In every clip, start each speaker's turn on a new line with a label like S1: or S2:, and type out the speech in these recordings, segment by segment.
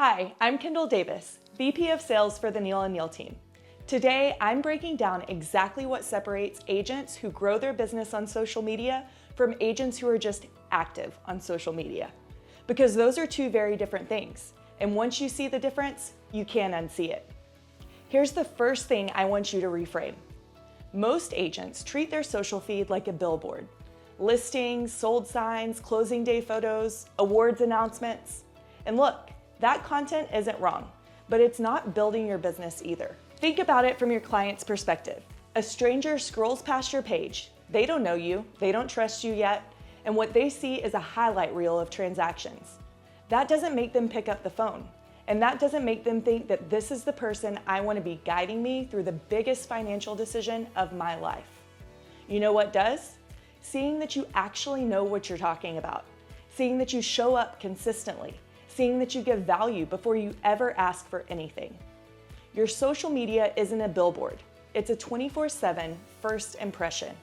S1: Hi, I'm Kendall Davis, VP of Sales for the Neal Neal Team. Today, I'm breaking down exactly what separates agents who grow their business on social media from agents who are just active on social media. Because those are two very different things, and once you see the difference, you can't unsee it. Here's the first thing I want you to reframe. Most agents treat their social feed like a billboard. Listings, sold signs, closing day photos, awards announcements. And look, that content isn't wrong, but it's not building your business either. Think about it from your client's perspective. A stranger scrolls past your page. They don't know you, they don't trust you yet, and what they see is a highlight reel of transactions. That doesn't make them pick up the phone, and that doesn't make them think that this is the person I want to be guiding me through the biggest financial decision of my life. You know what does? Seeing that you actually know what you're talking about, seeing that you show up consistently, seeing that you give value before you ever ask for anything. Your social media isn't a billboard. It's a 24/7 first impression.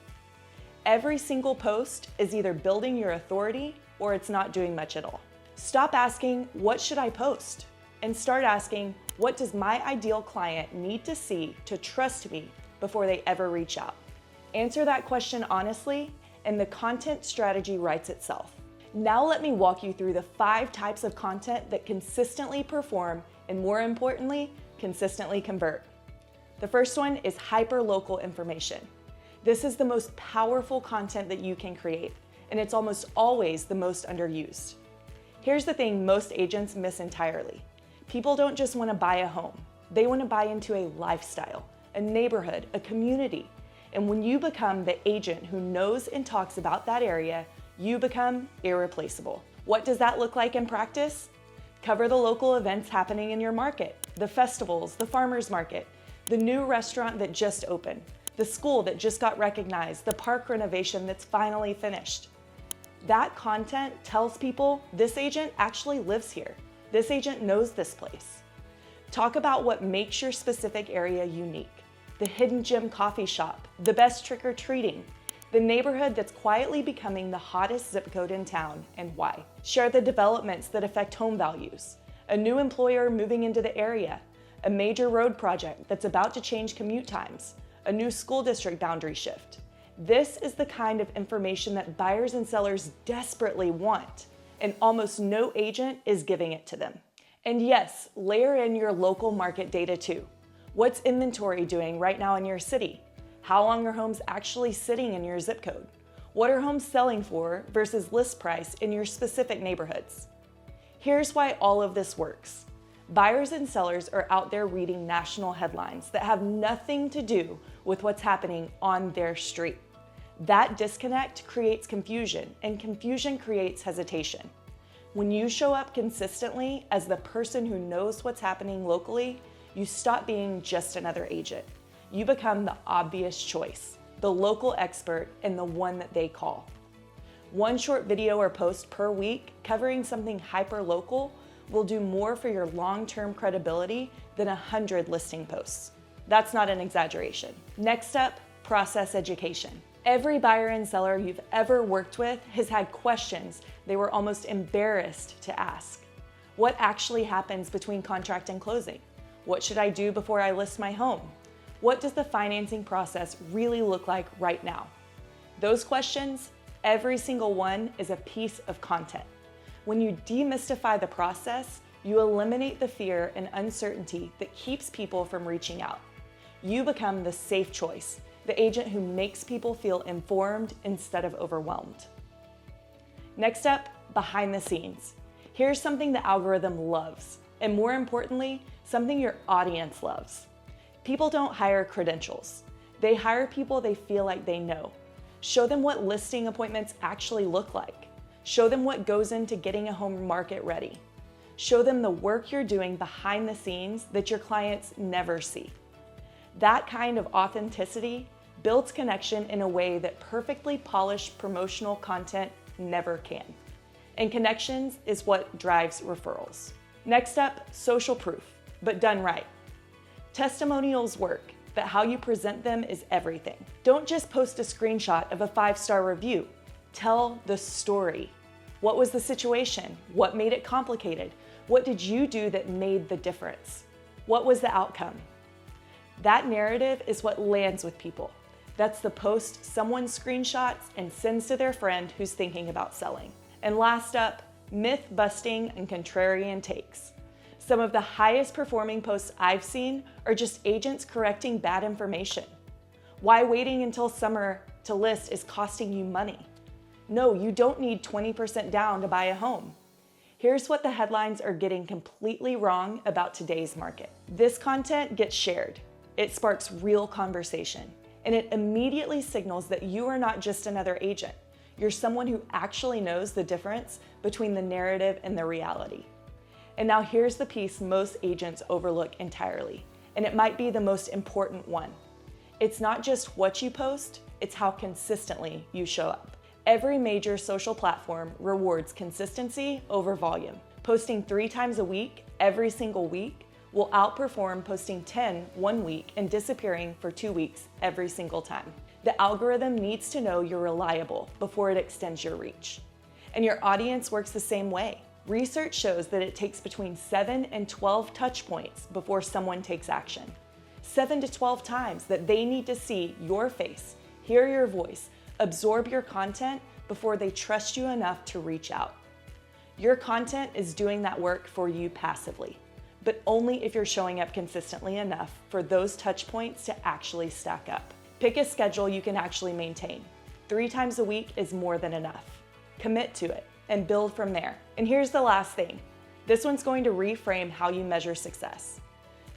S1: Every single post is either building your authority or it's not doing much at all. Stop asking, what should I post? And start asking, what does my ideal client need to see to trust me before they ever reach out? Answer that question honestly, and the content strategy writes itself. Now let me walk you through the 5 types of content that consistently perform and, more importantly, consistently convert. The first one is hyper-local information. This is the most powerful content that you can create, and it's almost always the most underused. Here's the thing most agents miss entirely. People don't just want to buy a home. They want to buy into a lifestyle, a neighborhood, a community. And when you become the agent who knows and talks about that area, you become irreplaceable. What does that look like in practice? Cover the local events happening in your market, the festivals, the farmers market, the new restaurant that just opened, the school that just got recognized, the park renovation that's finally finished. That content tells people this agent actually lives here. This agent knows this place. Talk about what makes your specific area unique. The hidden gem coffee shop, the best trick-or-treating, the neighborhood that's quietly becoming the hottest zip code in town, and why. Share the developments that affect home values, a new employer moving into the area, a major road project that's about to change commute times, a new school district boundary shift. This is the kind of information that buyers and sellers desperately want, and almost no agent is giving it to them. And yes, layer in your local market data too. What's inventory doing right now in your city? How long are homes actually sitting in your zip code? What are homes selling for versus list price in your specific neighborhoods? Here's why all of this works. Buyers and sellers are out there reading national headlines that have nothing to do with what's happening on their street. That disconnect creates confusion, and confusion creates hesitation. When you show up consistently as the person who knows what's happening locally, you stop being just another agent. You become the obvious choice, the local expert, and the one that they call. One short video or post per week covering something hyper-local will do more for your long-term credibility than 100 listing posts. That's not an exaggeration. Next up, process education. Every buyer and seller you've ever worked with has had questions they were almost embarrassed to ask. What actually happens between contract and closing? What should I do before I list my home? What does the financing process really look like right now? Those questions, every single one, is a piece of content. When you demystify the process, you eliminate the fear and uncertainty that keeps people from reaching out. You become the safe choice, the agent who makes people feel informed instead of overwhelmed. Next up, behind the scenes. Here's something the algorithm loves, and more importantly, something your audience loves. People don't hire credentials. They hire people they feel like they know. Show them what listing appointments actually look like. Show them what goes into getting a home market ready. Show them the work you're doing behind the scenes that your clients never see. That kind of authenticity builds connection in a way that perfectly polished promotional content never can. And connections is what drives referrals. Next up, social proof, but done right. Testimonials work, but how you present them is everything. Don't just post a screenshot of a 5-star review. Tell the story. What was the situation? What made it complicated? What did you do that made the difference? What was the outcome? That narrative is what lands with people. That's the post someone screenshots and sends to their friend who's thinking about selling. And last up, myth busting and contrarian takes. Some of the highest performing posts I've seen are just agents correcting bad information. Why waiting until summer to list is costing you money. No, you don't need 20% down to buy a home. Here's what the headlines are getting completely wrong about today's market. This content gets shared. It sparks real conversation, and it immediately signals that you are not just another agent. You're someone who actually knows the difference between the narrative and the reality. And now here's the piece most agents overlook entirely, and it might be the most important one. It's not just what you post, it's how consistently you show up. Every major social platform rewards consistency over volume. Posting 3 times a week, every single week, will outperform posting 10 one week and disappearing for 2 weeks every single time. The algorithm needs to know you're reliable before it extends your reach. And your audience works the same way. Research shows that it takes between 7 and 12 touch points before someone takes action. 7 to 12 times that they need to see your face, hear your voice, absorb your content before they trust you enough to reach out. Your content is doing that work for you passively, but only if you're showing up consistently enough for those touch points to actually stack up. Pick a schedule you can actually maintain. 3 times a week is more than enough. Commit to it and build from there. And here's the last thing. This one's going to reframe how you measure success.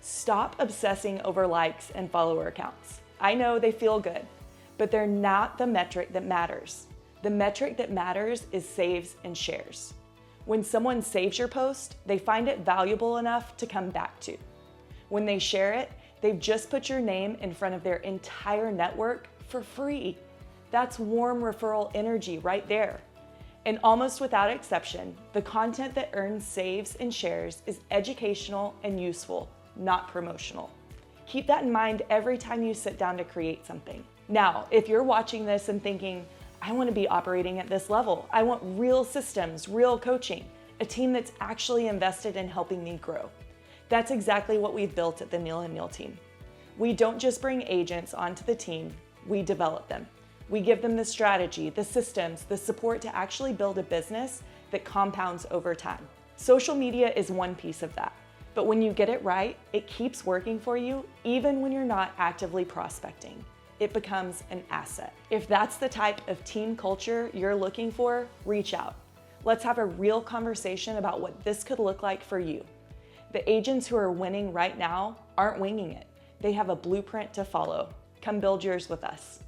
S1: Stop obsessing over likes and follower accounts. I know they feel good, but they're not the metric that matters. The metric that matters is saves and shares. When someone saves your post, they find it valuable enough to come back to. When they share it, they've just put your name in front of their entire network for free. That's warm referral energy right there. And almost without exception, the content that earns saves and shares is educational and useful, not promotional. Keep that in mind every time you sit down to create something. Now, if you're watching this and thinking, I want to be operating at this level, I want real systems, real coaching, a team that's actually invested in helping me grow. That's exactly what we've built at the Neal Neal Team. We don't just bring agents onto the team, we develop them. We give them the strategy, the systems, the support to actually build a business that compounds over time. Social media is one piece of that, but when you get it right, it keeps working for you even when you're not actively prospecting. It becomes an asset. If that's the type of team culture you're looking for, reach out. Let's have a real conversation about what this could look like for you. The agents who are winning right now aren't winging it. They have a blueprint to follow. Come build yours with us.